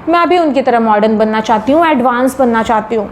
मैं भी उनकी तरह मॉडर्न बनना चाहती हूँ, एडवांस बनना चाहती हूँ।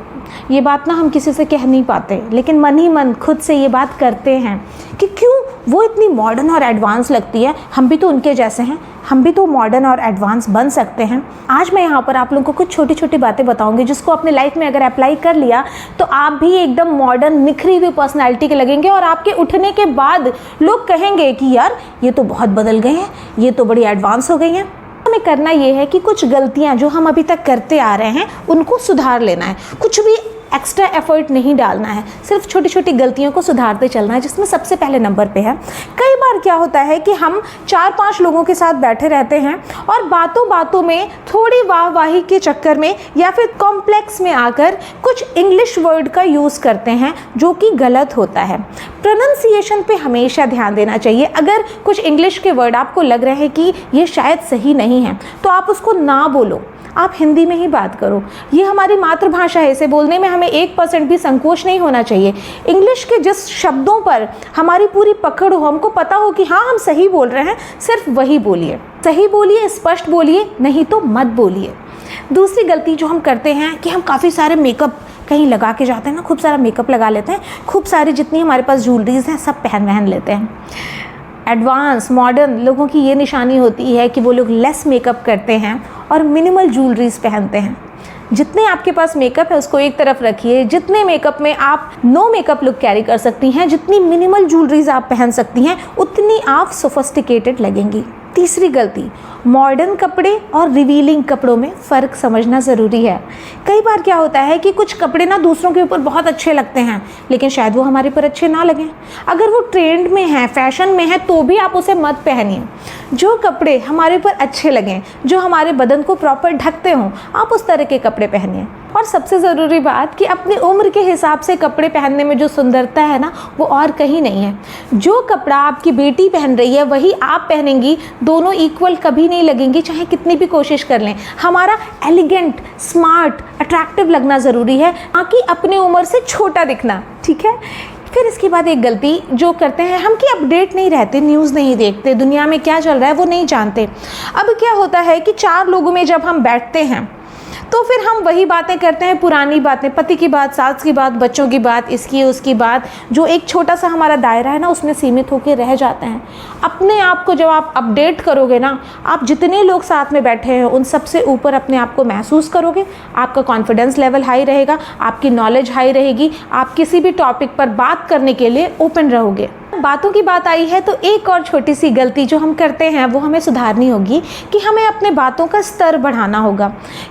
ये बात ना हम किसी से कह नहीं पाते, लेकिन मन ही मन खुद से ये बात करते हैं कि क्यों वो इतनी मॉडर्न और एडवांस लगती है, हम भी तो उनके जैसे हैं, हम भी तो मॉडर्न और एडवांस बन सकते हैं। आज मैं यहाँ पर आप लोगों को कुछ छोटी छोटी बातें बताऊंगी जिसको अपने लाइफ में अगर अप्लाई कर लिया तो आप भी एकदम मॉडर्न निखरी हुई पर्सनैलिटी के लगेंगे और आपके उठने के बाद लोग कहेंगे कि यार ये तो बहुत बदल गए हैं, ये तो बड़ी एडवांस हो गई हैं। हमें करना ये है कि कुछ गलतियां जो हम अभी तक करते आ रहे हैं उनको सुधार लेना है, कुछ भी एक्स्ट्रा एफर्ट नहीं डालना है, सिर्फ छोटी छोटी गलतियों को सुधारते चलना है, जिसमें सबसे पहले नंबर पे है कई बार क्या होता है कि हम 4-5 लोगों के साथ बैठे रहते हैं और बातों बातों में थोड़ी वाहवाही के चक्कर में या फिर कॉम्प्लेक्स में आकर कुछ इंग्लिश वर्ड का यूज़ करते हैं जो कि गलत होता है। प्रोनाउंसिएशन पे हमेशा ध्यान देना चाहिए। अगर कुछ इंग्लिश के वर्ड आपको लग रहे हैं कि ये शायद सही नहीं है तो आप उसको ना बोलो, आप हिंदी में ही बात करो। ये हमारी मातृभाषा है, इसे बोलने में हमें 1% भी संकोच नहीं होना चाहिए। इंग्लिश के जिस शब्दों पर हमारी पूरी पकड़ हो, हमको पता हो कि हाँ हम सही बोल रहे हैं, सिर्फ वही बोलिए। सही बोलिए, स्पष्ट बोलिए, नहीं तो मत बोलिए। दूसरी गलती जो हम करते हैं कि हम काफ़ी सारे मेकअप कहीं लगा के जाते हैं ना, खूब सारा मेकअप लगा लेते हैं, खूब सारी जितनी हमारे पास ज्वेलरीज हैं सब पहन लेते हैं। एडवांस मॉडर्न लोगों की ये निशानी होती है कि वो लोग लेस मेकअप करते हैं और मिनिमल ज्वेलरीज पहनते हैं। जितने आपके पास मेकअप है उसको एक तरफ रखिए, जितने मेकअप में आप नो मेकअप लुक कैरी कर सकती हैं, जितनी मिनिमल ज्वेलरीज आप पहन सकती हैं, उतनी आप सोफिस्टिकेटेड लगेंगी। तीसरी गलती, मॉडर्न कपड़े और रिवीलिंग कपड़ों में फ़र्क समझना ज़रूरी है। कई बार क्या होता है कि कुछ कपड़े ना दूसरों के ऊपर बहुत अच्छे लगते हैं लेकिन शायद वो हमारे पर अच्छे ना लगें। अगर वो ट्रेंड में है, फैशन में है, तो भी आप उसे मत पहनिए। जो कपड़े हमारे ऊपर अच्छे लगें, जो हमारे बदन को प्रॉपर ढकते हों, आप उस तरह के कपड़े पहनिए। और सबसे ज़रूरी बात कि अपनी उम्र के हिसाब से कपड़े पहनने में जो सुंदरता है ना, वो और कहीं नहीं है। जो कपड़ा आपकी बेटी पहन रही है वही आप पहनेंगी, दोनों इक्वल कभी नहीं लगेंगी, चाहे कितनी भी कोशिश कर लें। हमारा एलिगेंट, स्मार्ट, अट्रैक्टिव लगना ज़रूरी है, ना कि अपनी उम्र से छोटा दिखना, ठीक है। फिर इसके बाद एक गलती जो करते हैं हम कि अपडेट नहीं रहते, न्यूज़ नहीं देखते, दुनिया में क्या चल रहा है वो नहीं जानते। अब क्या होता है कि 4 लोगों में जब हम बैठते हैं तो फिर हम वही बातें करते हैं, पुरानी बातें, पति की बात, सास की बात, बच्चों की बात, इसकी उसकी बात, जो एक छोटा सा हमारा दायरा है ना उसमें सीमित होकर रह जाते हैं। अपने आप को जब आप अपडेट करोगे ना, आप जितने लोग साथ में बैठे हैं उन सबसे ऊपर अपने आप को महसूस करोगे, आपका कॉन्फिडेंस लेवल हाई रहेगा, आपकी नॉलेज हाई रहेगी, आप किसी भी टॉपिक पर बात करने के लिए ओपन रहोगे। बातों की बात आई है तो एक और छोटी सी गलती जो हम करते हैं वो हमें सुधारनी होगी कि हमें अपने बातों का स्तर बढ़ाना होगा।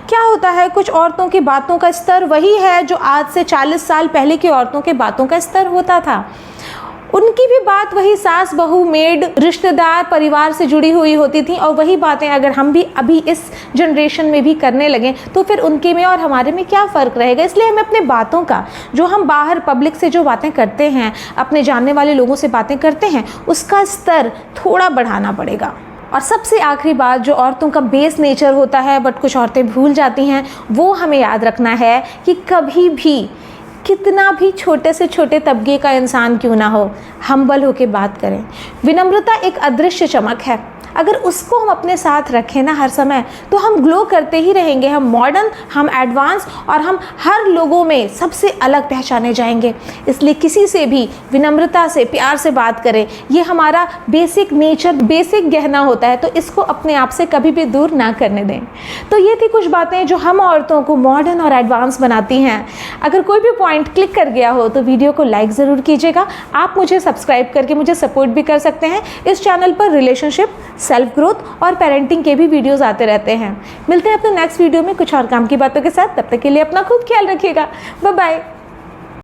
क्या होता है, कुछ औरतों की बातों का स्तर वही है जो आज से 40 साल पहले की औरतों के बातों का स्तर होता था। उनकी भी बात वही सास, बहू, मेड, रिश्तेदार, परिवार से जुड़ी हुई होती थी और वही बातें अगर हम भी अभी इस जनरेशन में भी करने लगें तो फिर उनके में और हमारे में क्या फ़र्क रहेगा। इसलिए हमें अपने बातों का, जो हम बाहर पब्लिक से जो बातें करते हैं, अपने जानने वाले लोगों से बातें करते हैं, उसका स्तर थोड़ा बढ़ाना पड़ेगा। और सबसे आखिरी बात जो औरतों का बेस नेचर होता है बट कुछ औरतें भूल जाती हैं, वो हमें याद रखना है कि कभी भी कितना भी छोटे से छोटे तबके का इंसान क्यों ना हो, हम्बल होके बात करें। विनम्रता एक अदृश्य चमक है, अगर उसको हम अपने साथ रखें ना हर समय तो हम ग्लो करते ही रहेंगे। हम मॉडर्न, हम एडवांस और हम हर लोगों में सबसे अलग पहचाने जाएंगे। इसलिए किसी से भी विनम्रता से, प्यार से बात करें। ये हमारा बेसिक नेचर, बेसिक गहना होता है, तो इसको अपने आप से कभी भी दूर ना करने दें। तो ये थी कुछ बातें जो हम औरतों को मॉडर्न और एडवांस बनाती हैं। अगर कोई भी पॉइंट क्लिक कर गया हो तो वीडियो को लाइक ज़रूर कीजिएगा। आप मुझे सब्सक्राइब करके मुझे सपोर्ट भी कर सकते हैं। इस चैनल पर रिलेशनशिप, सेल्फ ग्रोथ और पेरेंटिंग के भी वीडियोस आते रहते हैं। मिलते हैं अपने नेक्स्ट वीडियो में कुछ और काम की बातों के साथ। तब तक के लिए अपना खूब ख्याल रखिएगा। Bye bye.